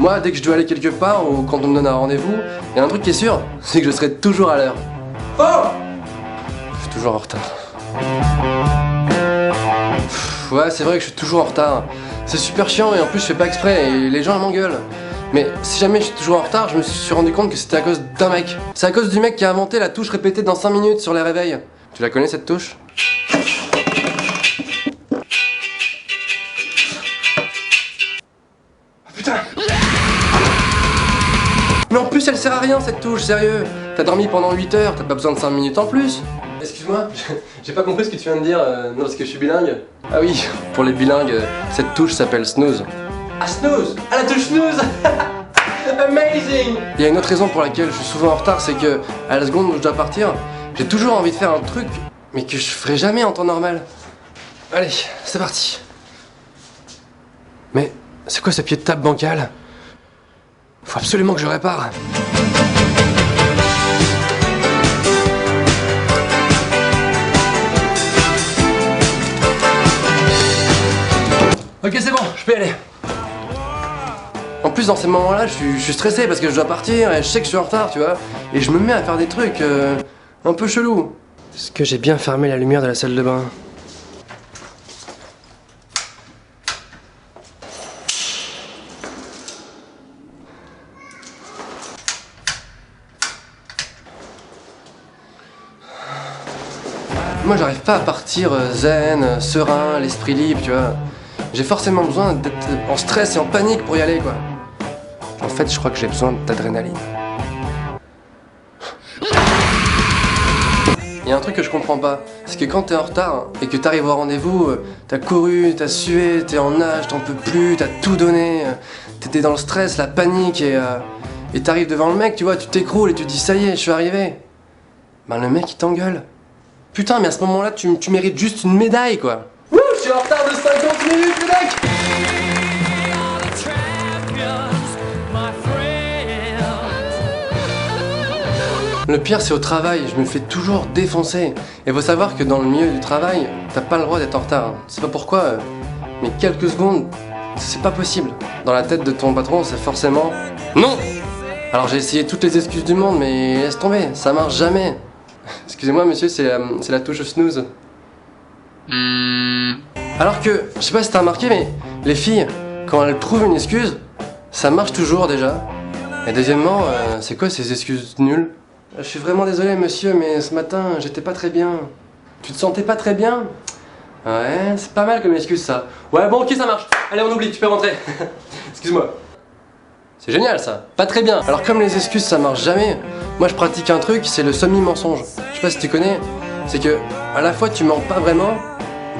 Moi, dès que je dois aller quelque part ou quand on me donne un rendez-vous, il y a un truc qui est sûr, c'est que je serai toujours à l'heure. Oh! Je suis toujours en retard. Ouais, c'est vrai que je suis toujours en retard. C'est super chiant et en plus je fais pas exprès et les gens m'engueulent. Mais si jamais je suis toujours en retard, je me suis rendu compte que c'était à cause d'un mec. C'est à cause du mec qui a inventé la touche répétée dans 5 minutes sur les réveils. Tu la connais cette touche? Putain! Mais en plus elle sert à rien cette touche, sérieux! T'as dormi pendant 8 heures, t'as pas besoin de 5 minutes en plus! Excuse-moi, j'ai pas compris ce que tu viens de dire, non parce que je suis bilingue. Ah oui, pour les bilingues, cette touche s'appelle snooze. Ah snooze! Ah la touche snooze! Amazing! Il y a une autre raison pour laquelle je suis souvent en retard, c'est que à la seconde où je dois partir, j'ai toujours envie de faire un truc, mais que je ferai jamais en temps normal. Allez, c'est parti. Mais c'est quoi ce pied de table bancal? Faut absolument que je répare. Ok, c'est bon, je peux y aller. En plus, dans ces moments-là, je suis stressé parce que je dois partir et je sais que je suis en retard, tu vois. Et je me mets à faire des trucs un peu chelous. Est-ce que j'ai bien fermé la lumière de la salle de bain? Moi, j'arrive pas à partir zen, serein, l'esprit libre, tu vois. J'ai forcément besoin d'être en stress et en panique pour y aller, quoi. En fait, je crois que j'ai besoin d'adrénaline. Il y a un truc que je comprends pas, c'est que quand t'es en retard et que t'arrives au rendez-vous, t'as couru, t'as sué, t'es en nage, t'en peux plus, t'as tout donné, t'étais dans le stress, la panique et t'arrives devant le mec, tu vois, tu t'écroules et tu te dis ça y est, je suis arrivé. Ben le mec il t'engueule. Putain, mais à ce moment-là, tu mérites juste une médaille, quoi. Wouh, je suis en retard de 50 minutes, le mec! Le pire, c'est au travail, je me fais toujours défoncer. Et faut savoir que dans le milieu du travail, t'as pas le droit d'être en retard. Je sais pas pourquoi, mais quelques secondes, c'est pas possible. Dans la tête de ton patron, c'est forcément non! Alors j'ai essayé toutes les excuses du monde, mais laisse tomber, ça marche jamais. Excusez-moi monsieur, c'est la touche snooze. Alors que, je sais pas si t'as remarqué, mais les filles, quand elles trouvent une excuse, ça marche toujours déjà. Et deuxièmement, c'est quoi ces excuses nulles? Je suis vraiment désolé monsieur, mais ce matin, j'étais pas très bien. Tu te sentais pas très bien? Ouais, c'est pas mal comme excuse ça. Ouais bon ok ça marche, allez on oublie, tu peux rentrer. Excuse-moi. C'est génial ça, pas très bien. Alors comme les excuses ça marche jamais, moi je pratique un truc, c'est le semi-mensonge. Je sais pas si tu connais, c'est que à la fois tu mens pas vraiment,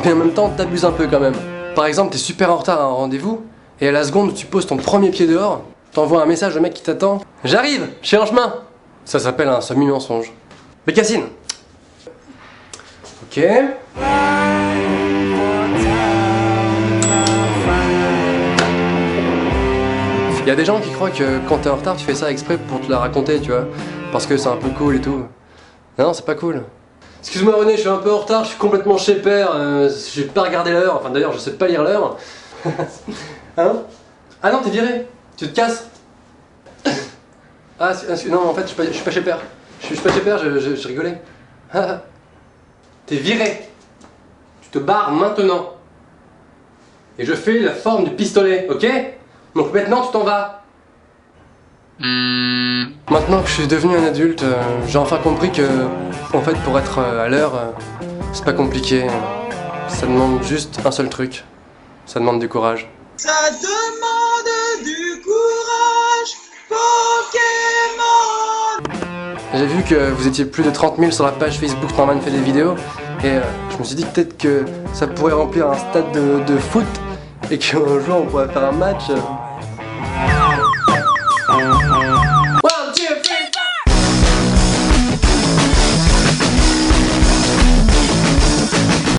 mais en même temps t'abuses un peu quand même. Par exemple t'es super en retard à un rendez-vous, et à la seconde où tu poses ton premier pied dehors, t'envoies un message au mec qui t'attend. J'arrive, je suis en chemin. Ça s'appelle un semi-mensonge. Bécassine. Ok. Il y a des gens qui croient que quand t'es en retard, tu fais ça exprès pour te la raconter, tu vois. Parce que c'est un peu cool et tout. Non, c'est pas cool. Excuse-moi René, je suis un peu en retard, je suis complètement chez père, j'ai pas regardé l'heure, enfin d'ailleurs je sais pas lire l'heure. Hein? Ah non, t'es viré, tu te casses. Ah non, en fait je suis pas chez père. Je suis pas chez père, je rigolais. T'es viré. Tu te barres maintenant. Et je fais la forme du pistolet, ok? Donc maintenant tu t'en vas. Maintenant que je suis devenu un adulte, j'ai enfin compris que, en fait, pour être à l'heure, c'est pas compliqué. Ça demande juste un seul truc. Ça demande du courage. Ça demande du courage, Pokémon. J'ai vu que vous étiez plus de 30 000 sur la page Facebook Norman fait des vidéos, et je me suis dit peut-être que ça pourrait remplir un stade de foot, et qu'un jour on pourrait faire un match.